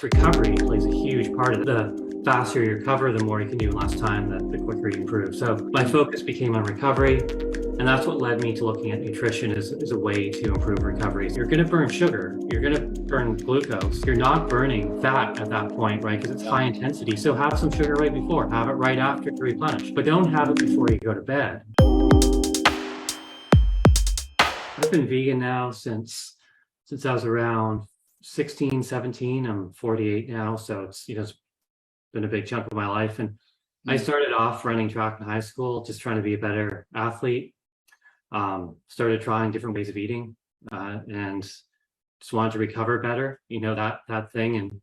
Recovery plays a huge part of it. The faster you recover, the more you can do in less time, the quicker you improve. So my focus became on recovery, and that's what led me to looking at nutrition as a way to improve recovery. You're going to burn sugar, you're going to burn glucose. You're not burning fat at that point, right? Because it's high intensity. So have some sugar right before, have it right after to replenish, but don't have it before you go to bed. I've been vegan now since I was around 16, 17. I'm 48 now, so it's been a big chunk of my life. And I started off running track in high school, just trying to be a better athlete. Started trying different ways of eating, and just wanted to recover better, that thing.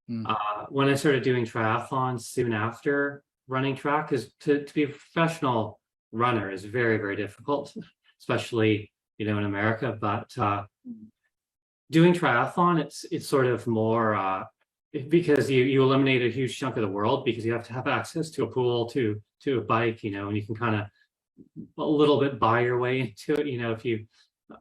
And when I started doing triathlons soon after running track, because to be a professional runner is very, very difficult, especially in America. But doing triathlon, it's sort of more because you eliminate a huge chunk of the world, because you have to have access to a pool, to a bike, and you can kind of a little bit buy your way into it. If you,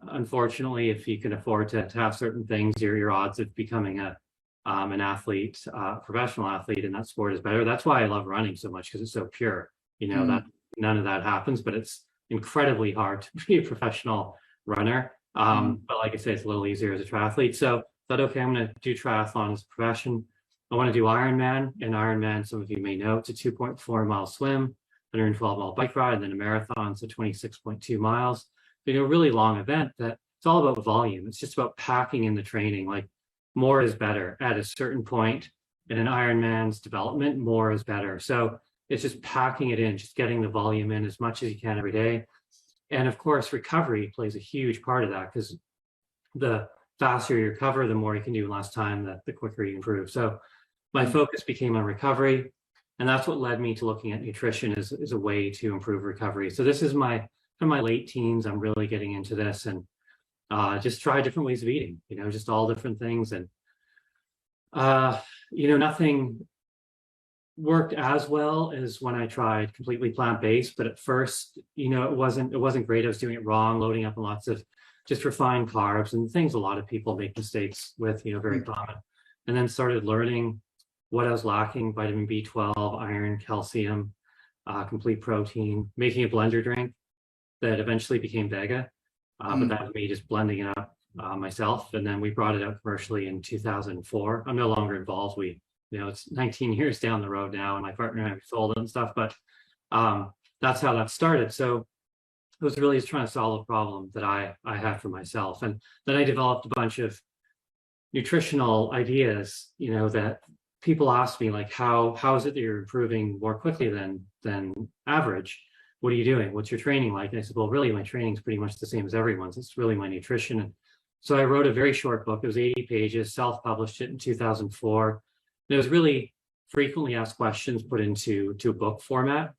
unfortunately, if you can afford to have certain things, your odds of becoming an athlete, professional athlete in that sport is better. That's why I love running so much, because it's so pure. That none of that happens, but it's incredibly hard to be a professional runner. But like I say, it's a little easier as a triathlete. So I thought, okay, I'm going to do triathlon as a profession. I want to do Ironman. And Ironman, some of you may know, it's a 2.4 mile swim, 112 mile bike ride, and then a marathon, so 26.2 miles. A really long event that it's all about volume. It's just about packing in the training. Like, more is better at a certain point in an Ironman's development. More is better. So it's just packing it in, just getting the volume in as much as you can every day. And of course, recovery plays a huge part of that, because the faster you recover, the more you can do in less time, the quicker you improve. So my focus became on recovery, and that's what led me to looking at nutrition as a way to improve recovery. So this is in my late teens, I'm really getting into this, and just try different ways of eating, just all different things. And, nothing worked as well as when I tried completely plant-based, but at first, it wasn't great. I was doing it wrong, loading up on lots of just refined carbs and things a lot of people make mistakes with, very common. And then started learning what I was lacking: vitamin B12, iron, calcium, complete protein, making a blender drink that eventually became Vega. But that was me just blending it up myself. And then we brought it out commercially in 2004. I'm no longer involved. It's 19 years down the road now, and my partner and I sold it and stuff, but that's how that started. So it was really just trying to solve a problem that I had for myself. And then I developed a bunch of nutritional ideas, that people ask me, like, how is it that you're improving more quickly than average? What are you doing? What's your training like? And I said, well, really, my training is pretty much the same as everyone's. It's really my nutrition. And so I wrote a very short book. It was 80 pages, self-published it in 2004. It was really frequently asked questions put into a book format,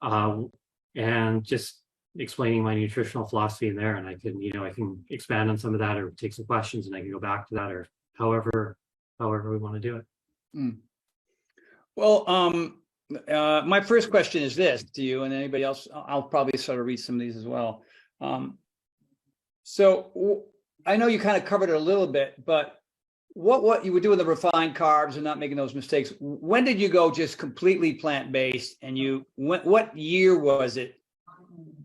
and just explaining my nutritional philosophy in there. And I can expand on some of that, or take some questions, and I can go back to that, or however we want to do it. Well, my first question is this to you, and anybody else. I'll probably sort of read some of these as well. So I know you kind of covered it a little bit, but what you were doing, the refined carbs and not making those mistakes, when did you go just completely plant-based? And what year was it?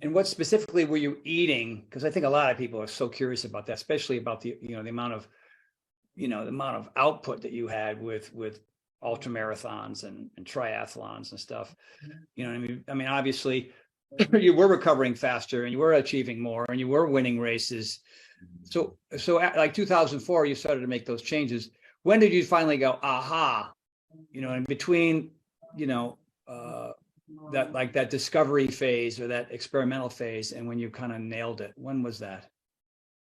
And what specifically were you eating? Because I think a lot of people are so curious about that, especially about the amount of output that you had with ultra marathons and triathlons and stuff. What I mean? I mean, obviously you were recovering faster, and you were achieving more, and you were winning races. So at like 2004, you started to make those changes. When did you finally go, aha, in between, that discovery phase or that experimental phase, and when you kind of nailed it? When was that?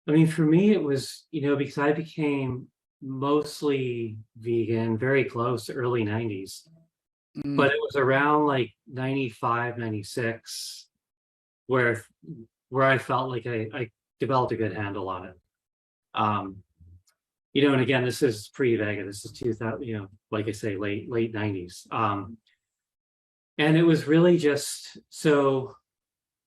I mean, for me, it was, because I became mostly vegan very close to early 90s, but it was around like 95, 96 where I felt like I developed a good handle on it. And again, this is pre-Vega. This is 2000, like I say, late 90s. And it was really just so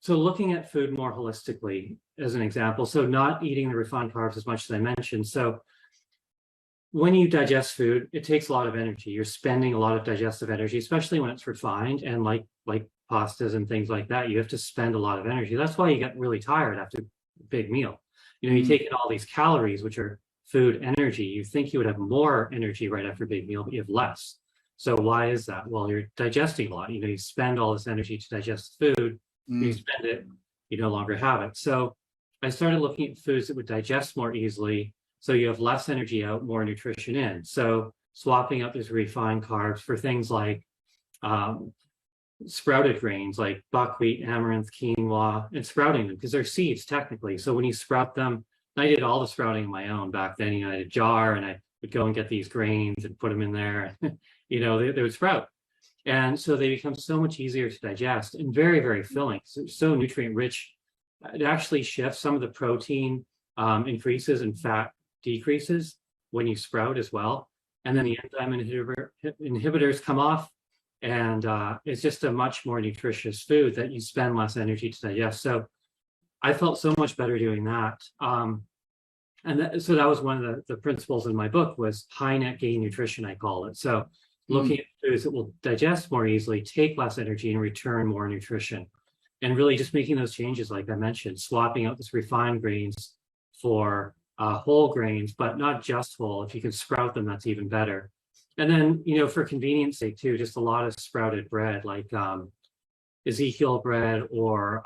looking at food more holistically, as an example. So not eating the refined carbs as much as I mentioned. So when you digest food, it takes a lot of energy. You're spending a lot of digestive energy, especially when it's refined and like pastas and things like that. You have to spend a lot of energy. That's why you get really tired after a big meal. You take in all these calories, which are food energy. You think you would have more energy right after a big meal, but you have less. So why is that? Well, you're digesting a lot. You spend all this energy to digest food. You spend it, you no longer have it. So I started looking at foods that would digest more easily. So you have less energy out, more nutrition in. So swapping out these refined carbs for things like sprouted grains like buckwheat, amaranth, quinoa, and sprouting them because they're seeds technically. So when you sprout them, I did all the sprouting on my own back then. I had a jar and I would go and get these grains and put them in there. They would sprout. And so they become so much easier to digest and very, very filling. So nutrient rich. It actually shifts some of the protein increases and fat decreases when you sprout as well. And then the enzyme inhibitors come off. And it's just a much more nutritious food that you spend less energy to digest. So I felt so much better doing that. So that was one of the principles in my book was high net gain nutrition, I call it. So looking at foods that will digest more easily, take less energy and return more nutrition. And really just making those changes, like I mentioned, swapping out this refined grains for whole grains, but not just whole. If you can sprout them, that's even better. And then, for convenience sake too, just a lot of sprouted bread, like Ezekiel bread or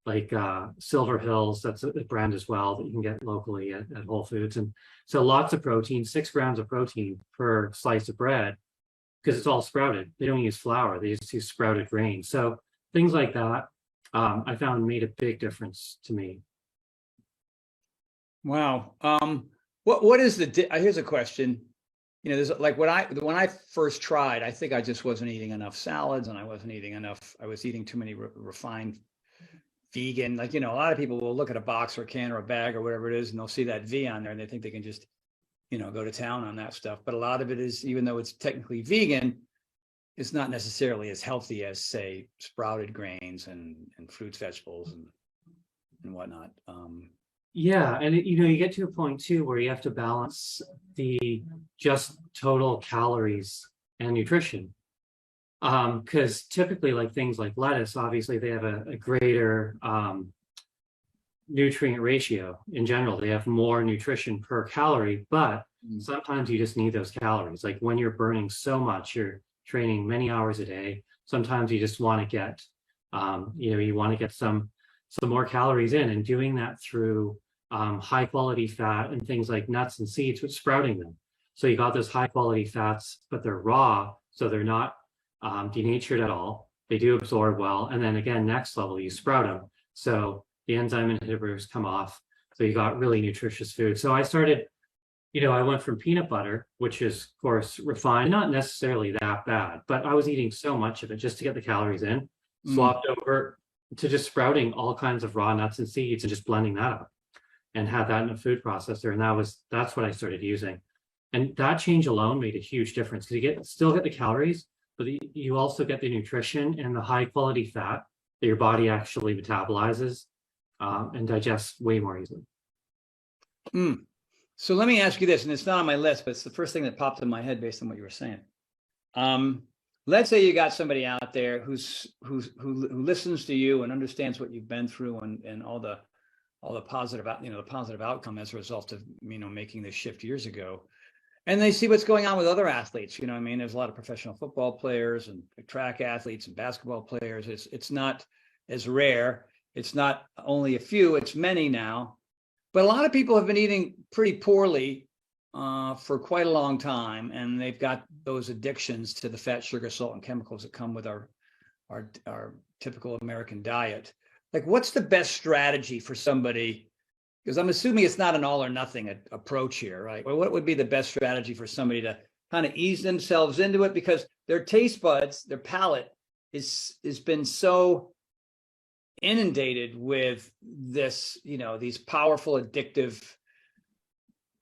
like Silver Hills, that's a brand as well that you can get locally at Whole Foods. And so lots of protein, 6 grams of protein per slice of bread, because it's all sprouted. They don't use flour, they just use sprouted grains. So things like that, I found made a big difference to me. Wow. What is here's a question. There's like when I first tried, I think I just wasn't eating enough salads and I wasn't eating enough. I was eating too many refined vegan. Like, a lot of people will look at a box or a can or a bag or whatever it is, and they'll see that V on there and they think they can just, go to town on that stuff. But a lot of it is, even though it's technically vegan, it's not necessarily as healthy as, say, sprouted grains and fruits, vegetables and whatnot. Yeah, and you get to a point too where you have to balance the just total calories and nutrition. Because typically, like things like lettuce, obviously they have a greater nutrient ratio in general. They have more nutrition per calorie, but sometimes you just need those calories. Like when you're burning so much, you're training many hours a day. Sometimes you just want to get, you want to get some more calories in, and doing that through high quality fat and things like nuts and seeds with sprouting them. So you got those high quality fats, but they're raw, so they're not denatured at all. They do absorb well. And then again, next level, you sprout them. So the enzyme inhibitors come off. So you got really nutritious food. So I started, I went from peanut butter, which is of course refined, not necessarily that bad, but I was eating so much of it just to get the calories in, swapped over to just sprouting all kinds of raw nuts and seeds and just blending that up, and had that in a food processor. And that's what I started using. And that change alone made a huge difference because you still get the calories, but you also get the nutrition and the high quality fat that your body actually metabolizes and digests way more easily. So let me ask you this, and it's not on my list, but it's the first thing that popped in my head based on what you were saying. Let's say you got somebody out there who listens to you and understands what you've been through and all the positive, the positive outcome as a result of, making this shift years ago. And they see what's going on with other athletes. There's a lot of professional football players and track athletes and basketball players. It's not as rare. It's not only a few, it's many now. But a lot of people have been eating pretty poorly for quite a long time. And they've got those addictions to the fat, sugar, salt, and chemicals that come with our typical American diet. Like, what's the best strategy for somebody? Because I'm assuming it's not an all or nothing approach here, right? Well, what would be the best strategy for somebody to kind of ease themselves into it? Because their taste buds, their palate has been so inundated with this, these powerful, addictive,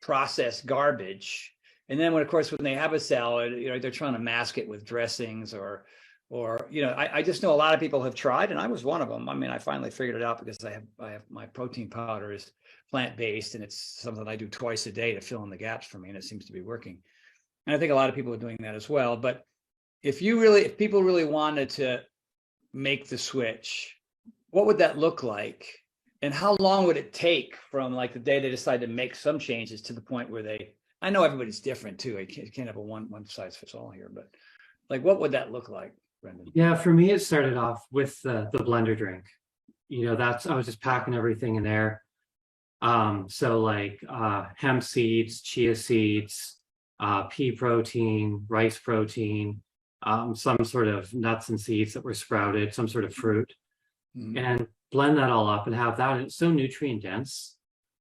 processed garbage. And then when they have a salad, they're trying to mask it with dressings or or, you know, I just know a lot of people have tried, and I was one of them. I mean, I finally figured it out because I have my protein powder is plant-based, and it's something I do twice a day to fill in the gaps for me, and it seems to be working. And I think a lot of people are doing that as well. But if people really wanted to make the switch, what would that look like? And how long would it take from like the day they decide to make some changes to the point where I know everybody's different too. I can't have a one size fits all here, but like, what would that look like, Brendan? Yeah, for me, it started off with the blender drink. You know, I was just packing everything in there. So like hemp seeds, chia seeds, pea protein, rice protein, some sort of nuts and seeds that were sprouted, some sort of fruit, and blend that all up and have that. And it's so nutrient dense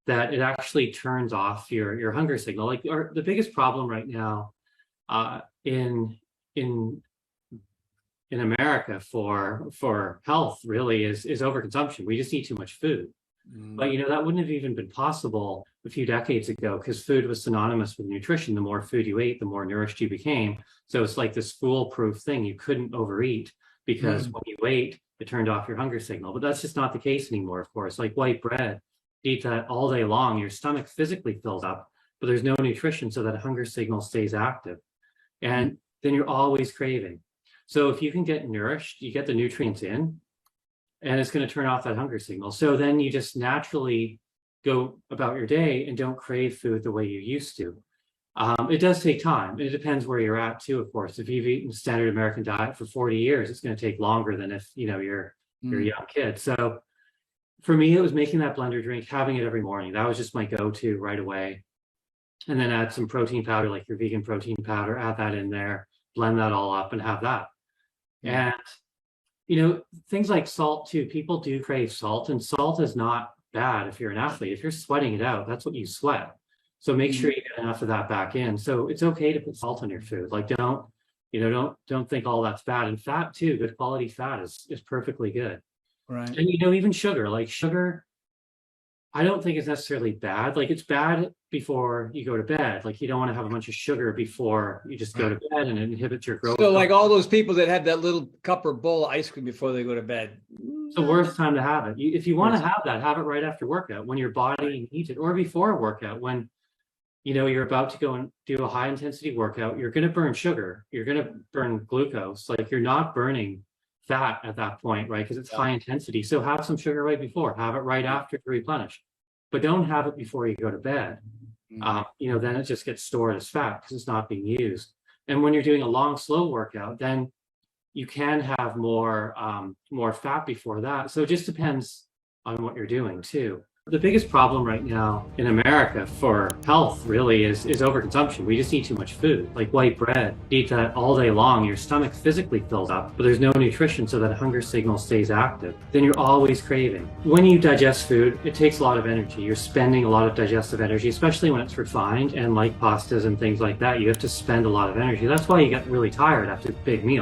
that it actually turns off your hunger signal. Like the biggest problem right now in America for health really is overconsumption. We just eat too much food. But you know, that wouldn't have even been possible a few decades ago because food was synonymous with nutrition. The more food you ate, the more nourished you became. So it's like this foolproof thing. You couldn't overeat because when you ate, it turned off your hunger signal. But that's just not the case anymore, of course. Like white bread, eat that all day long, your stomach physically fills up, but there's no nutrition, so that hunger signal stays active. And then you're always craving. So if you can get nourished, you get the nutrients in, and it's going to turn off that hunger signal. So then you just naturally go about your day and don't crave food the way you used to. It does take time. It depends where you're at too, of course. If you've eaten standard American diet for 40 years, it's going to take longer than if, you know, you're a young kid. So for me, it was making that blender drink, having it every morning. That was just my go-to right away. And then add some protein powder, like your vegan protein powder, add that in there, blend that all up and have that. And, you know, things like salt too, people do crave salt, and salt is not bad if you're an athlete. If you're sweating it out, that's what you sweat. So make sure you get enough of that back in. So it's okay to put salt on your food. Like don't think all that's bad. And fat too, good quality fat is perfectly good. Right. And you know, even sugar, I don't think it's necessarily bad. Like it's bad before you go to bed. Like you don't want to have a bunch of sugar before you just go to bed, and it inhibits your growth. So like all those people that have that little cup or bowl of ice cream before they go to bed. It's the worst time to have it. If you want to have that, have it right after workout when your body needs it, or before a workout when, you know, you're about to go and do a high intensity workout. You're going to burn sugar. You're going to burn glucose. Like you're not burning fat at that point, right? Because it's high intensity. So have some sugar right before, have it right after to replenish, but don't have it before you go to bed. You know, then it just gets stored as fat because it's not being used. And when you're doing a long, slow workout, then you can have more fat before that. So it just depends on what you're doing too. The biggest problem right now in America for health really is overconsumption. We just eat too much food, like white bread. Eat that all day long, your stomach physically fills up, but there's no nutrition, so that hunger signal stays active. Then you're always craving. When you digest food, it takes a lot of energy. You're spending a lot of digestive energy, especially when it's refined, and like pastas and things like that, you have to spend a lot of energy. That's why you get really tired after big meals.